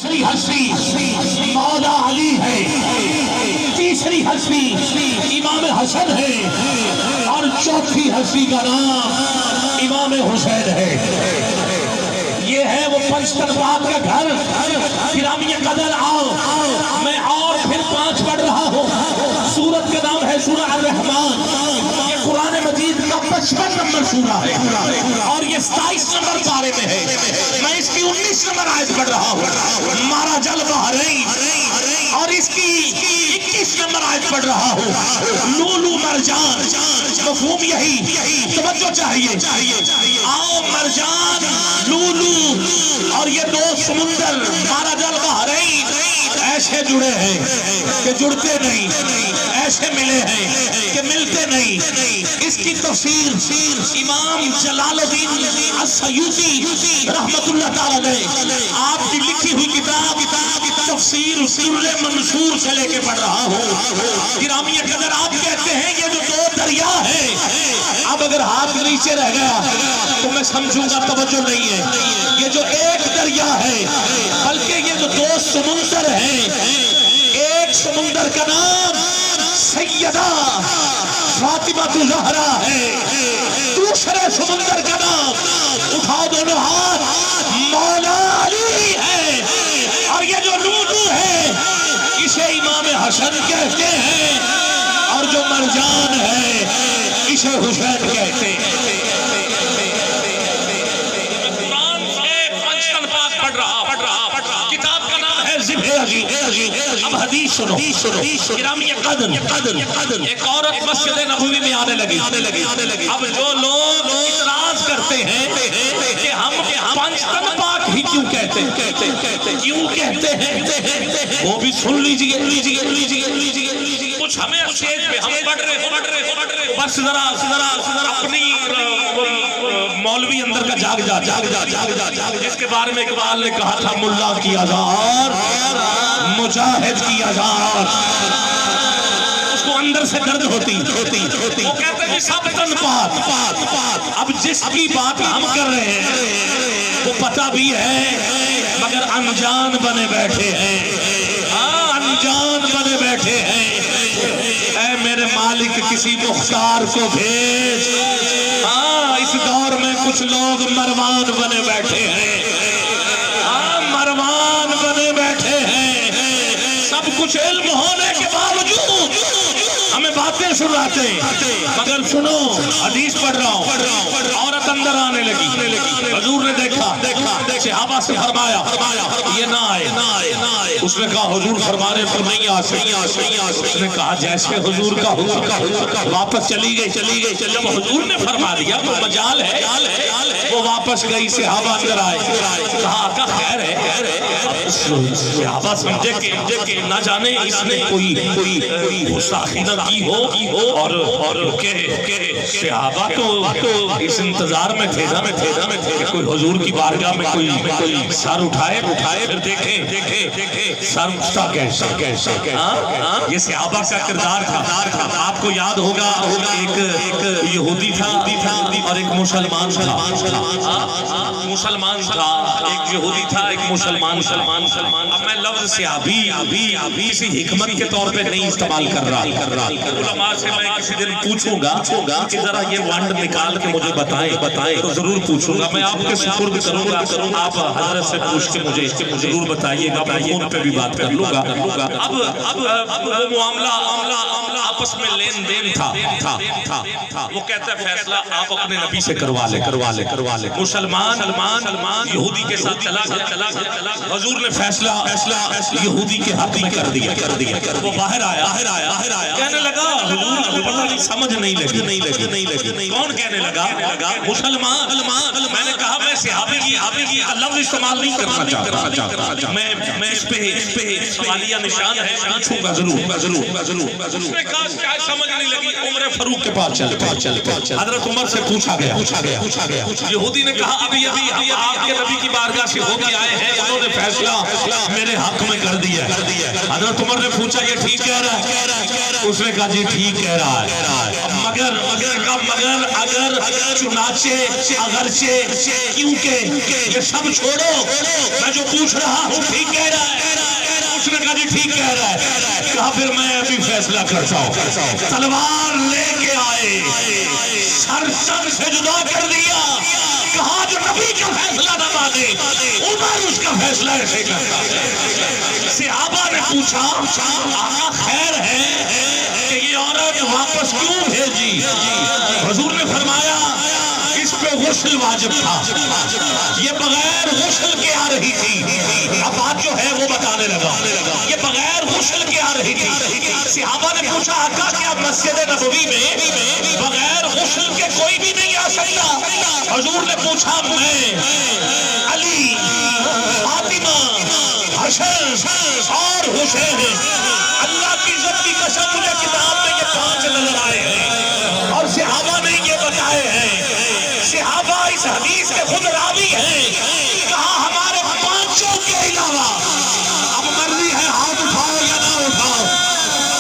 دوسری ہستی مولا علی ہے، تیسری ہستی امام حسن ہے، اور چوتھی ہستی کا نام امام حسین ہے۔ یہ ہے وہ پنجتن کا گھر۔ گرامی قدر آؤ، میں اور پھر 5 پڑھ رہا ہوں۔ سورت کا نام ہے سورہ الرحمن۔ یہ قرآن مجید کا 55 نمبر سورہ ہے، اور یہ 27 نمبر پارے میں ہے۔ میں اس کی 19 نمبر آیت پڑھ رہا ہوں، مارا جل بحرین، اور اس کی 21 نمبر آیت پڑھ رہا ہوں، لولو مرجان۔ مفہوم یہی، توجہ چاہیے۔ آؤ مرجان، لولو اور یہ 2 سمندر مارا جل بحرین ایسے جڑے ہیں کہ جڑتے نہیں، ایسے ملے ہیں کہ ملتے نہیں۔ اس کی تفسیر امام جلال الدین السیوطی رحمت اللہ تعالی علیہ آپ کی لکھی ہوئی کتاب تفسیر سر منصور سے لے کے پڑھ رہا ہوں۔ گرامی قدر آپ کہتے ہیں یہ جو 2 دریا ہیں، اب اگر ہاتھ نیچے رہ گیا تو میں سمجھوں گا توجہ نہیں ہے۔ یہ جو ایک دریا ہے، بلکہ یہ جو 2 سمندر ہیں، ایک سمندر کا نام سیدہ فاطمہ الزہرا ہے، دوسرے سمندر کا نام اٹھاؤ دونوں ہاتھ مولا علی ہے، اور یہ جو لولو ہے اسے امام حسن کہتے ہیں، اور جو مرجان ہے اسے حسین کہتے ہیں۔ قرآن سے پنجتن پاک پڑھ رہا، کتاب کا نام ہے ذبح عظیم۔ اب حدیث سنو، گرامی قدر ایک عورت مسجد نبوی میں آنے لگی۔ اب جو لوگ اعتراض کرتے ہیں کہ ہم پنجتن پاک ہی کیوں کہتے ہیں، وہ بھی سن لیجئے۔ کچھ ہمیں اسٹیج پہ ہم پڑھ رہے ہیں، بس ذرا اپنی مولوی اندر کا جاگ جا، جس کے بارے میں اقبال نے کہا تھا ملا کی آزار، مجاہد کی آزار، اس کو اندر سے درد ہوتی۔ وہ کہتے ہیں سب تن پاک۔ اب جس کی بات ہم کر رہے ہیں وہ پتہ بھی ہے، مگر انجان بنے بیٹھے ہیں، انجان بنے بیٹھے ہیں۔ اے میرے مالک کسی مختار کو بھیج، اس دور میں کچھ لوگ مروان بنے بیٹھے ہیں، مروان بنے بیٹھے ہیں۔ سب کچھ علم ہونے کے باوجود ہمیں باتیں سناتے ہیں، مگر سنو حدیث پڑھ رہا ہوں۔ عورت اندر آنے لگی، حضور نے دیکھا، صحابہ سے فرمایا یہ نہ آئے۔ اس نے کہا حضور فرمانے پر نہیں آ سکتی۔ اس نے کہا جیسے حضور کا حکم، واپس چلی گئی۔ جب حضور نے فرما دیا تو مجال ہے، وہ واپس گئی۔ صحابہ اندر آئے، کہا آقا خیر ہے۔ صحابہ سمجھے کہ نہ جانے اس نے کوئی گستاخی نہ کی ہو، اور کہ صحابہ تو اس انتظار میں تھے کہ کوئی حضور کی بارگاہ میں کوئی سر اٹھائے، پھر دیکھیں سر اٹھتا کیسا۔ یہ صحابہ کا کردار تھا۔ آپ کو یاد ہوگا ایک یہودی تھا اور ایک مسلمان تھا، ایک یہودی تھا ایک مسلمان۔ اب میں لفظ صحابی کسی حکمت کے طور پہ نہیں استعمال کر رہا۔ علماء سے میں کسی دن پوچھوں گا کہ ذرا یہ ونڈ نکال کے مجھے بتائیں، تو ضرور پوچھوں گا۔ میں آپ کے سپرد کروں گا، آپ حضرت سے پوچھ کے مجھے ضرور بتائیے گا، میں فون پہ بھی بات کر لوں گا۔ اب وہ معاملہ آپس میں لین دین تھا۔ وہ کہتا ہے فیصلہ آپ اپنے نبی سے کروا لے۔ مسلمان یہودی کے ساتھ چلا گیا، حضور نے فیصلہ یہودی کے حق میں کر دیا۔ وہ باہر آیا، کہنے لگا حضور پتہ نہیں سمجھ نہیں لگی۔ کون کہنے لگا؟ مسلمان۔ میں نے کہا میں صحابی کی لفظ استعمال نہیں کرنا چاہتا، میں اس پہ سوالیہ نشان ہے، پوچھوں گا ضرور۔ اس نے کہا شاید سمجھ نہیں لگی، عمر فاروق کے پاس چل۔ حضرت عمر سے پوچھا گیا۔ یہودی نے کہا ابھی آپ کے نبی کی بارگاہ سے ہو کے آئے ہیں، انہوں نے فیصلہ میرے حق میں کر دیا. حضرت عمر نے پوچھا یہ ٹھیک کہہ رہا ہے؟ اس نے کہا جی ٹھیک کہہ رہا ہے. مگر اگر چنانچہ اگرچہ کیونکہ یہ سب چھوڑو، میں جو پوچھ رہا ہوں ٹھیک کہہ رہا ہے. اس نے کہا جی ٹھیک کہہ رہا ہے. کہا پھر میں ابھی فیصلہ کرتا ہوں. تلوار لے کے آئے، سر تن سے جدا کر دیا. کہا جو نبی کا فیصلہ نہ مانے عمر اس کا فیصلہ ایسے کرتا ہے. صحابہ نے پوچھا آقا خیر ہے کہ یہ عورت واپس کیوں بھیجی؟ حضور نے فرمایا اس پہ غسل واجب تھا، یہ بغیر غسل کے آ رہی تھی. اب بات جو ہے وہ بتانے لگا، یہ بغیر غسل کے آ رہی تھی. صحابہ نے پوچھا آقا کیا مسجد نبوی میں بغیر غسل کے کوئی بھی نہیں آ سکتا؟ حضور نے پوچھا میں، علی، فاطمہ، حسن اور حسین، اللہ کی عزت کی قسم مجھے کتاب میں یہ 5 نظر آئے ہیں اور صحابہ نے یہ بتائے ہیں. صحابہ اس حدیث کے خود راوی ہیں. کہا ہمارے 5 کے علاوہ اب مرضی ہے ہاتھ اٹھاؤ یا نہ اٹھاؤ،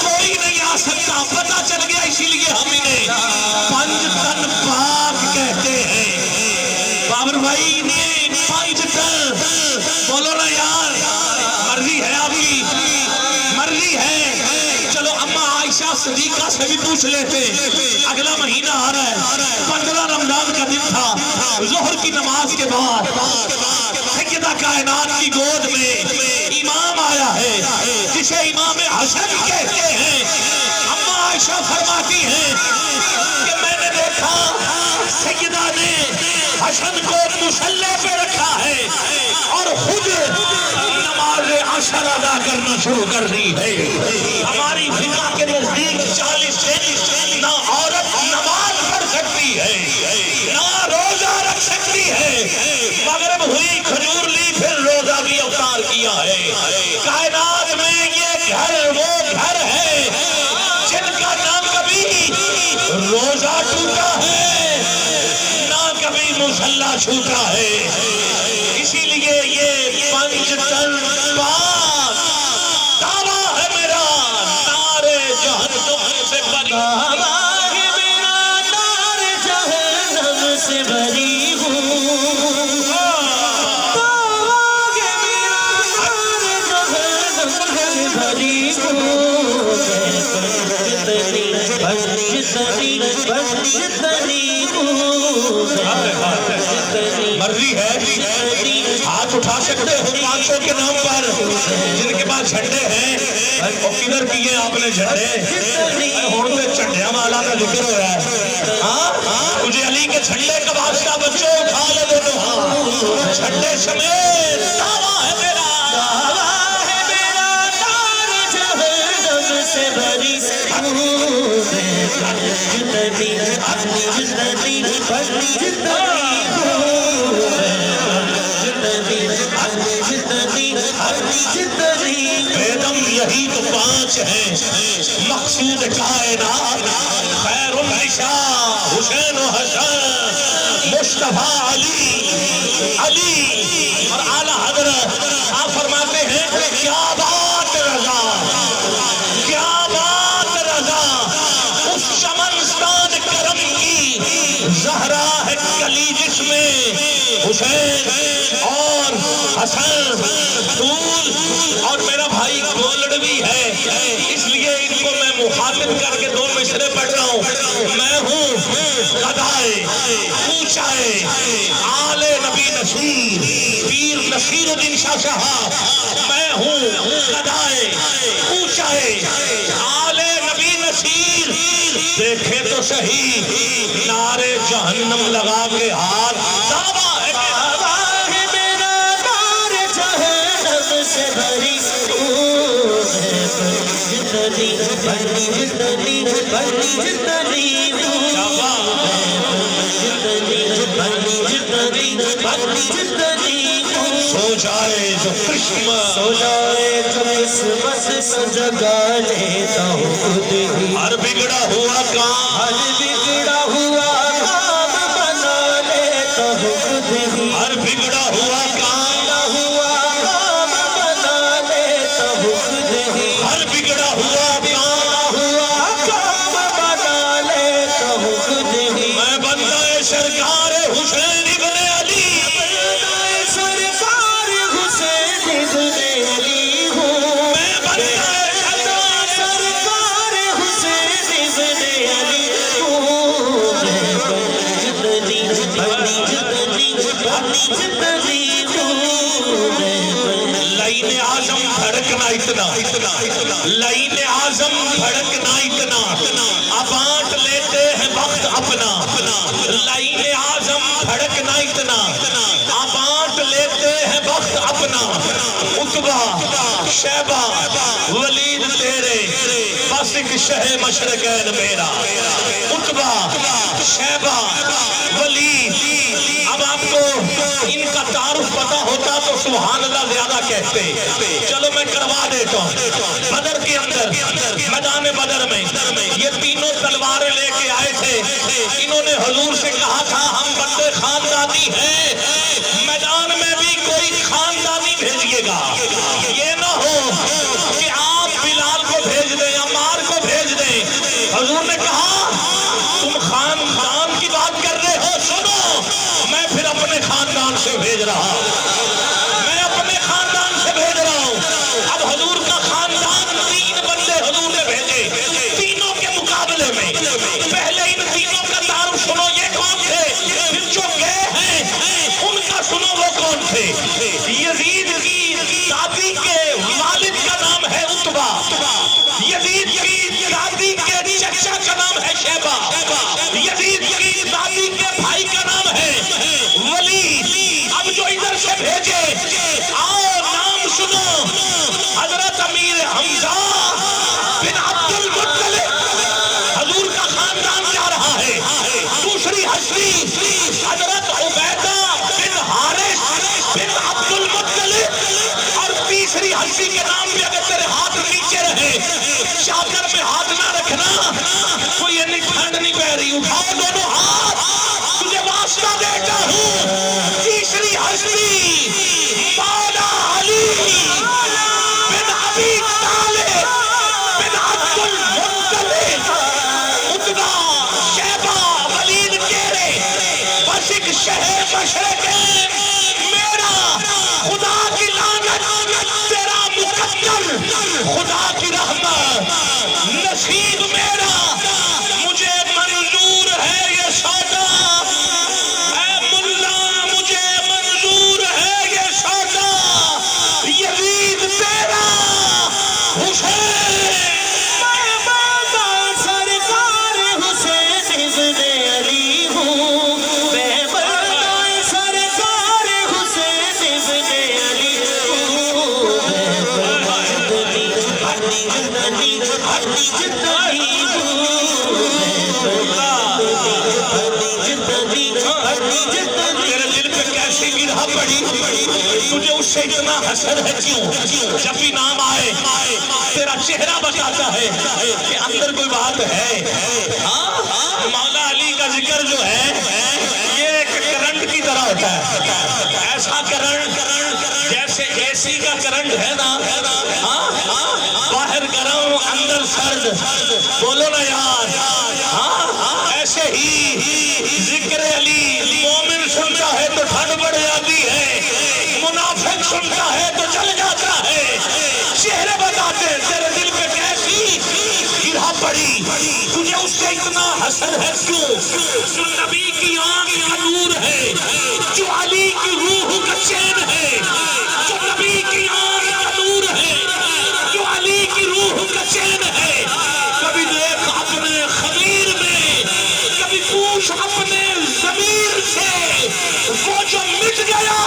کوئی نہیں آ سکتا. پتہ چل گیا اسی لیے ہم انہیں 5 تن پاک کہتے ہیں. بابر بھائی نے 5 تن بولو نا یار، مرضی ہے آپ کی، مرضی ہے. چلو اماں عائشہ صدیقہ سے بھی پوچھ لیتے. اگلا مہینہ آ رہا ہے، 15 رمضان کا دن تھا. ظہر کی نماز کے بعد سیدہ کائنات کی گود میں امام آیا ہے جسے امام حسن کہتے ہیں. اماں عائشہ فرماتی ہیں کہ میں نے دیکھا سیدہ نے حسن کو مصلی پہ رکھا ہے اور خود نماز عصر ادا کرنا شروع کر دی ہے. ہماری فقہ کے نزدیک 40 دن نہ عورت نماز پڑھ سکتی ہے نہ روزہ رکھ سکتی ہے. مغرب ہوئی، کھجور لی، پھر روزہ بھی افطار کیا ہے. کائنات میں یہ گھر وہ گھر ہے جن کا نہ کبھی روزہ ٹوٹا ہے نہ کبھی مصلی چھوٹا ہے. اسی لیے یہ 5 تن پاک دعویٰ ہے میرا نعرے جہنم سے بری، دعویٰ ہے میرا نعرے جہنم سے بری ہوں، دعویٰ ہے میرا نعرے جہنم سے بری ہوں. مرضی ہے ہاتھ اٹھا سکتے ہو 500 کے نام پر جن کے پاس جھنڈے ہیں. اور کدھر کیے آپ نے جھنڈے؟ ہون پہ جھنڈیاں والا کا ذکر ہو رہا ہے. ہاں مجھے علی کے جھنڈے کا واسطہ بچوں اٹھا لے دونوں ہاں جھنڈے سمیت. دعویٰ ہے میرا، دعویٰ ہے میرا نعرے جہنم سے بری ہوں. بیدم یہی تو 5 ہیں مقصود کائنات، خیر النساء حسین و حسن، مصطفیٰ علی اور اعلیٰ حضرت. آپ فرماتے ہیں کیا بات رضا، کیا بات رضا، اس چمنستان کرم کی زہرا ہے کلی جس میں حسین اور حسن پھول. اور میرا بھائی گولڈوی ہے اس لیے ان کو میں مخاطب کر کے 2 مصرے پڑھ رہا ہوں. میں ہوں غدائے اونچائے آل نبی نصیر پیر نصیر الدین شاہ صاحب. میں ہوں غدائے اونچائے آل نبی نصیر. دیکھے تو صحیح نعرے جہنم لگا کے ہاتھ. دعویٰ ہے میرا نعرے جہنم سے بری سو جائے جو قسمت، سو جائے جو قسمت سجگا لیتا ہوں خود ہی. ہر بگڑا ہوا کام، ہر بگڑا ہوا کام بنا لیتا ہوں خود ہی. ہر بگڑا ہوا کام بھڑکنا اتنا، لعین اعظم بھڑکنا اتنا، اب بانٹ لیتے ہیں وقت اپنا، لعین اعظم بھڑکنا اتنا، اب بانٹ لیتے ہیں وقت اپنا، عتبہ شیبہ ولید تیرے بس ایک شہ مشرقین میرا، عتبہ شیبہ ولید۔ اب آپ کو ان کا تعارف پتا ہوتا تو سبحان اللہ زیادہ کہتے، چلو میں کروا دیتا ہوں۔ بدر کے اندر میدان بدر میں یہ تینوں تلواریں لے کے آئے تھے، انہوں نے حضور سے کہا تھا ہم بندے خاندانی ہیں، میدان میں بھی کوئی خاندانی بھیجیے گا، یہ نہ ہو کہ آپ بلال کو بھیج دیں عمار کو بھیج دیں۔ حضور نے کہا تم خاندان کی بات کر رہے ہو، سنو میں پھر اپنے خاندان سے بھیج رہا ہوں، میں اپنے خاندان سے بھیج رہا ہوں۔ اب حضور کا خاندان تین بندے حضور نے بھیجے، تینوں کے مقابلے میں پہلے ان تینوں کا تعارف سنو یہ کون تھے، پھر جو گئے ہیں ان کا سنو وہ کون تھے۔ یزید کی دادی کے والد کا نام ہے عتبہ، یزید کی دادی کے چچا کا نام ہے شیبہ، یزید کی دادی کے بھائی کا نام ہے ولید۔ اب جو ادھر سے بھیجے آؤ نام سنو، حضرت امیر حمزہ بن عبد المطلب، حضور کا خاندان جا رہا ہے۔ دوسری ہستی حضرت عبیدہ بن حارث بن عبد المطلب، اور تیسری ہستی کے نام بھی اگر تیرے ہاتھ نیچے رہے چادر میں ہاتھ نہ رکھنا، کوئی یہ ٹھنڈ نہیں پہ رہی، اٹھاؤ دونوں ہاتھ، تجھے واسطہ دیتا ہوں۔ تیسری ہستی مولا علی بن ابی طالب بن عبد المطلب، عتبہ شیبہ ولید تیرے بس ایک شہر مشرقین میرا، خدا کی لعنت تیرا مقدر، خدا کی رحمت نصیب میرا، مجھے منظور ہے یہ سودا، اے ملا مجھے منظور ہے یہ سودا، یزید تیرا حسین، میں سرکار حسین ابن علی ہوں، میں سرکار حسین ابن علی ہوں، تیرے دل پہ کیسی گرہ پڑی، تجھے اس سے اتنا حسد ہے کیوں؟ جب بھی نام آئے تیرا چہرہ بتاتا ہے کہ اندر کوئی بات ہے۔ مولا علی کا ذکر جو ہے یہ ایک کرنٹ کی طرح ہوتا ہے، ایسا کرنٹ جیسے اے سی کا کرنٹ ہے نا، باہر گرم اندر سرد، بولو نا یار، ایسے ہی ذکر علی مومن سنتا ہے تو ٹھنڈ بڑھ جاتی ہے، منافق سنتا ہے تو جل جاتا ہے۔ چہرے بتاتے تیرے دل پہ کیسی گرہ پڑی، تجھے اس سے اتنا حسد ہے کیوں؟ جو نبی کی آنکھ کا نور ہے، جو علی کی روح کا چین ہے، جو نبی کی آنکھ کا نور ہے، جو علی کی روح کا چین ہے، کبھی دیکھ اپنے خمیر میں، کبھی پوچھ اپنے ضمیر سے، وہ جو مٹ گیا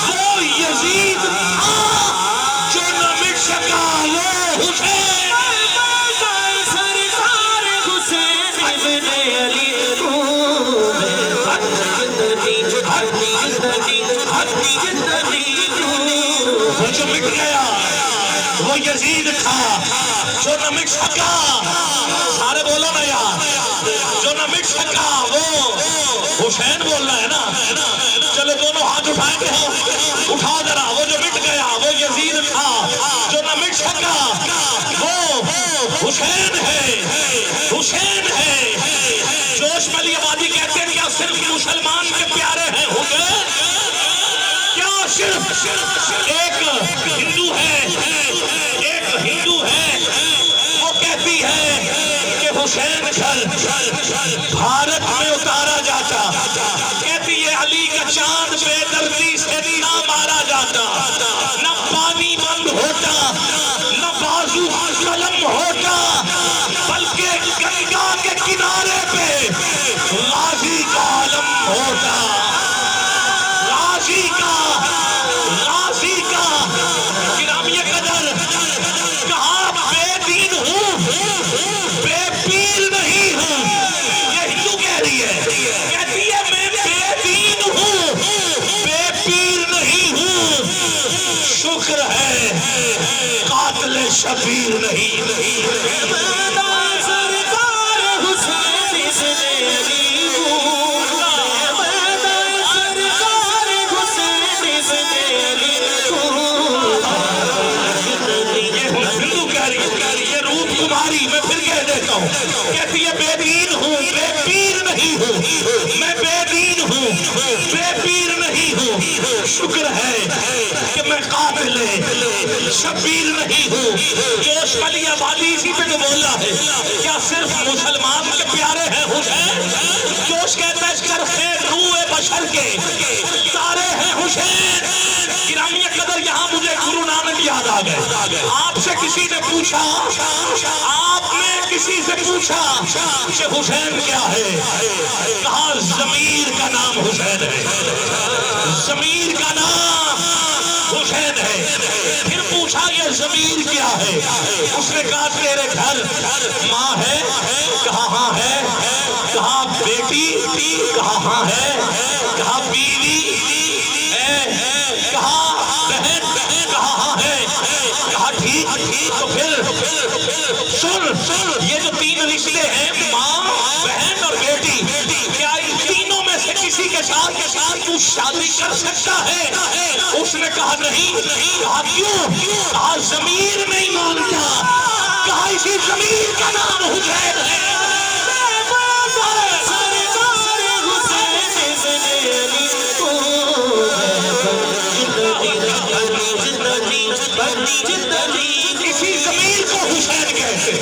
وہ یزید تھا، جو نہ مٹ سکا وہ حسین۔ سرکار حسین ابن علی ہوں، وہ جو مٹ گیا وہ یزید تھا، جو نہ مٹ سکا، سارے بولو نا یار، جو نہ مٹ سکا وہ حسین بول رہا ہے نا، چلو دونوں ہاتھ اٹھائیں گے ہم، اٹھاؤ ذرا، وہ جو مٹ گیا وہ یزید تھا، جو نہ مٹ سکا وہ حسین ہے، حسین ہے۔ جوش میں علی آبادی کہتے ہیں کیا صرف مسلمان کے پیارے ہیں حسین؟ کیا صرف ایک ہندو ہے، ایک ہندو ہے وہ کہتی ہے کہ حسین گھر بھارت میں اتارا جاتا، کہتی ہے علی کا چاند بے دردی سے نہ مارا جاتا، نہ پانی بند ہوتا نہ بازو قلم ہوتا بلکہ گنگا کے کنارے پہ غازی کا علم ہوتا غازی کا گرامی قدر کہاں بے دین ہوں بے پیر نہیں ہوں یہ ہندو کہہ رہی ہے کہتی ہے میں بے دین ہوں بے پیر نہیں ہوں شکر ہے قاتل شبیر نہیں میں پھر کہہ دیتا ہوں کہتی ہے بے دین ہوں بے پیر نہیں ہوں میں بے دین ہوں بے پیر نہیں ہوں شکر ہے کہ میں قاتل شبیر نہیں ہوں جوش علی آبادی اسی پہ تو بولا ہے کیا صرف مسلمان کے پیارے ہیں حسین جوش کہتا ہے شرف روح بشر کے سارے ہیں حسین گرامی قدر یہاں مجھے گرو نانک یاد آ گئے آپ سے کسی نے پوچھا کہ حسین کیا ہے کہا ضمیر کا نام حسین ہے ضمیر کا نام حسین ہے پھر پوچھا یہ ضمیر کیا ہے اس نے کہا تیرے گھر ماں ہے کہا ہاں ہے کہا بیٹی کہا ہاں ہے کہا بیوی کہا بہن کہا ہاں ہے کہا ٹھیک تو پھر سن یہ جو تین رشتے ہیں ماں بہن اور بیٹی کیا ان تینوں میں سے کسی کے ساتھ تو شادی کر سکتا ہے اس نے کہا نہیں کہا کیوں کہا ضمیر نہیں مانتا کہا اسی ضمیر کا نام حسین ہے اسی ضمیر کو حسین کہتے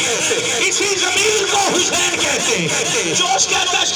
اسی ضمیر کو حسین کہتے جوش کہتا ہے